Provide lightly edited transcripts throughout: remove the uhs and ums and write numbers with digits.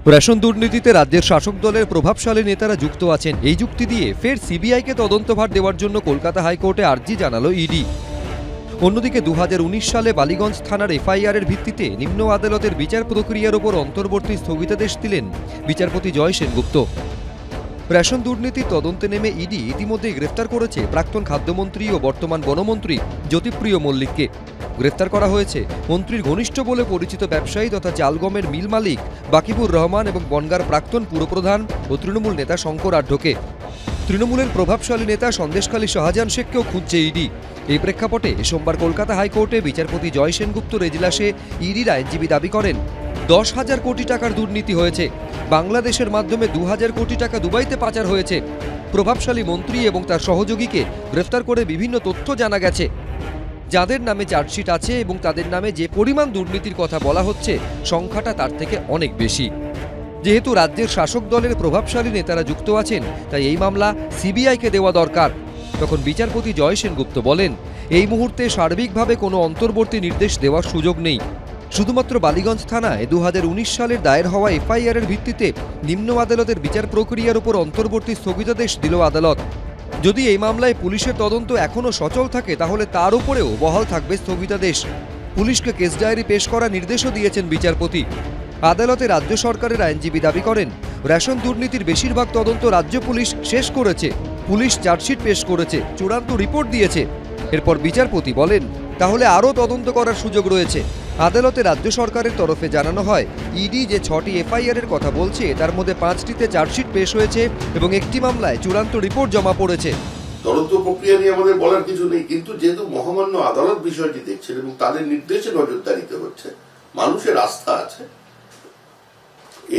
Ration দুর্নীতিতে রাজ্যের শাসক দলের প্রভাবশালী নেতারা যুক্ত আছেন, এই যুক্তি দিয়ে ফের সিবিআইকে তদন্তভার দেওয়ার জন্য কলকাতা হাইকোর্টে আর্জি জানালো ইডি। অন্যদিকে 2019 সালে বালিগঞ্জ থানার এফআইআরের ভিত্তিতে নিম্ন আদালতের বিচার প্রক্রিয়ার উপর অন্তর্বর্তী স্থগিতাদেশ দিলেন বিচারপতি জয় সেনগুপ্ত। রেশন দুর্নীতির তদন্তে নেমে ইডি ইতিমধ্যেই গ্রেফতার করেছে প্রাক্তন খাদ্যমন্ত্রী ও বর্তমান বনমন্ত্রী জ্যোতিপ্রিয় মল্লিককে। গ্রেফতার করা হয়েছে মন্ত্রীর ঘনিষ্ঠ বলে পরিচিত ব্যবসায়ী তথা চালগমের মিল মালিক বাকিবুর রহমান এবং বনগাঁর প্রাক্তন পুরপ্রধান ও তৃণমূল নেতা শঙ্কর আঢ্যকে। তৃণমূলের প্রভাবশালী নেতা সন্দেশখালী শাহজাহান শেখকেও খুঁজছে ইডি। এই প্রেক্ষাপটে সোমবার কলকাতা হাইকোর্টে বিচারপতি জয় সেনগুপ্তর এজলাসে ইডির আইনজীবী দাবি করেন 10,000 কোটি টাকার দুর্নীতি হয়েছে, বাংলাদেশের মাধ্যমে 2,000 কোটি টাকা দুবাইতে পাচার হয়েছে। প্রভাবশালী মন্ত্রী এবং তার সহযোগীকে গ্রেফতার করে বিভিন্ন তথ্য জানা গেছে। যাদের নামে চার্জশিট আছে এবং তাদের নামে যে পরিমাণ দুর্নীতির কথা বলা হচ্ছে সংখ্যাটা তার থেকে অনেক বেশি। যেহেতু রাজ্যের শাসক দলের প্রভাবশালী নেতারা যুক্ত আছেন, তাই এই মামলা সিবিআইকে দেওয়া দরকার। তখন বিচারপতি জয় সেনগুপ্ত বলেন, এই মুহূর্তে সার্বিকভাবে কোনো অন্তর্বর্তী নির্দেশ দেওয়ার সুযোগ নেই। শুধুমাত্র বালিগঞ্জ থানায় 2019 সালের দায়ের হওয়া এফআইআরের ভিত্তিতে নিম্ন আদালতের বিচার প্রক্রিয়ার উপর অন্তর্বর্তী স্থগিতাদেশ দিল আদালত। যদি এই মামলায় পুলিশের তদন্ত এখনও সচল থাকে তাহলে তার উপরেও বহাল থাকবে স্থগিতাদেশ। পুলিশকে কেস ডায়েরি পেশ করার নির্দেশও দিয়েছেন বিচারপতি। আদালতে রাজ্য সরকারের আইনজীবী দাবি করেন, রেশন দুর্নীতির বেশিরভাগ তদন্ত রাজ্য পুলিশ শেষ করেছে, পুলিশ চার্জশিট পেশ করেছে, চূড়ান্ত রিপোর্ট দিয়েছে। এরপর বিচারপতি বলেন, তাহলে আরও তদন্ত করার সুযোগ রয়েছে। আদালতে রাজ্য সরকারের তরফে জানানো হয়, ইডি যে 6টি এফআইআরের কথা বলছে তার মধ্যে 5টিতে চার্জশিট পেশ হয়েছে এবং একটি মামলায় চূড়ান্ত রিপোর্ট জমা পড়েছে। তদন্ত প্রক্রিয়া নিয়ে আমাদের বলার কিছু নেই, কিন্তু যেহেতু মহামান্য আদালত বিষয়টি দেখছেন এবং তাদের নির্দেশে নজরদারিতে হচ্ছে, মানুষের আস্থা আছে,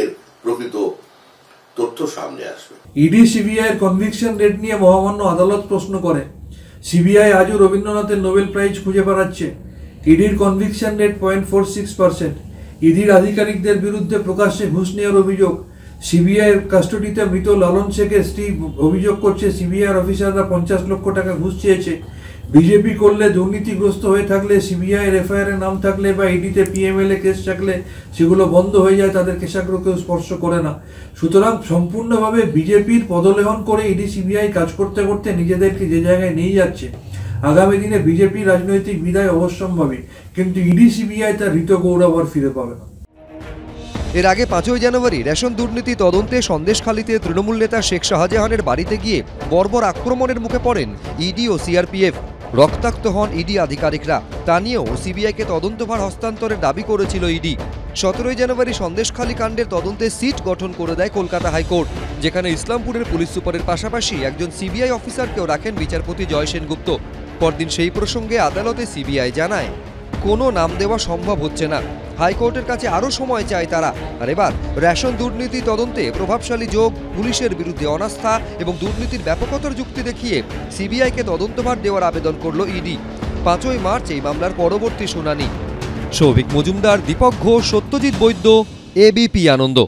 এর প্রকৃত তথ্য সামনে আসবে। ইডি সিবিআই এর কনভিকশন রেট নিয়ে মহামান্য আদালত প্রশ্ন করে। সিবিআই আজও রবীন্দ্রনাথের নোবেল প্রাইজ খুঁজে বেড়াচ্ছে। ইডির কনভিকশন রেট 0.46%। ইডির আধিকারিকদের বিরুদ্ধে প্রকাশ্যে ঘুষ নেওয়ার অভিযোগ। সিবিআই কাস্টডিতে মৃত লালন শেখের স্ত্রী অভিযোগ করছে সিবিআই অফিসাররা 50 লক্ষ টাকা ঘুষ চেয়েছে। বিজেপি করলে দুর্নীতিগ্রস্ত হয়ে থাকলে, সিবিআই এর এফআইআর নাম থাকলে বা ইডিতে পিএমএলএ কেস থাকলে সেগুলো বন্ধ হয়ে যায়, তাদের কেশাগ্র কেউ স্পর্শ করে না। সুতরাং সম্পূর্ণভাবে বিজেপির পদলেহন করে ইডি সিবিআই কাজ করতে করতে নিজেদেরকে যে জায়গায় নিয়ে যাচ্ছে, আগামী দিনে বিজেপির রাজনৈতিক বিদায় অবশ্যম্ভাবী, কিন্তু ইডি সিবিআই তার হৃত গৌরব আর ফিরে পাবে না। এর আগে 5ই জানুয়ারি রেশন দুর্নীতি তদন্তে সন্দেশখালীতে তৃণমূল নেতা শেখ শাহজাহানের বাড়িতে গিয়ে বর্বর আক্রমণের মুখে পড়েন ইডি ও সিআরপিএফ। রক্তাক্ত হন ইডি আধিকারিকরা। তা নিয়েও সিবিআইকে তদন্তভার হস্তান্তরের দাবি করেছিল ইডি। 17ই জানুয়ারি সন্দেশখালী কাণ্ডের তদন্তে সিট গঠন করে দেয় কলকাতা হাইকোর্ট, যেখানে ইসলামপুরের পুলিশ সুপারের পাশাপাশি একজন সিবিআই অফিসারকেও রাখেন বিচারপতি জয় সেনগুপ্ত। পরদিন সেই প্রসঙ্গে আদালতে সিবিআই জানায়, কোনো নাম দেওয়া সম্ভব হচ্ছে না, হাইকোর্টের কাছে আরও সময় চায় তারা। আর এবার রেশন দুর্নীতি তদন্তে প্রভাবশালী যোগ, পুলিশের বিরুদ্ধে অনাস্থা এবং দুর্নীতির ব্যাপকতার যুক্তি দেখিয়ে সিবিআইকে তদন্তভার দেওয়ার আবেদন করল ইডি। 5ই মার্চ এই মামলার পরবর্তী শুনানি। সৌভিক মজুমদার, দীপক ঘোষ, সত্যজিৎ বৈদ্য, এবিপি আনন্দ।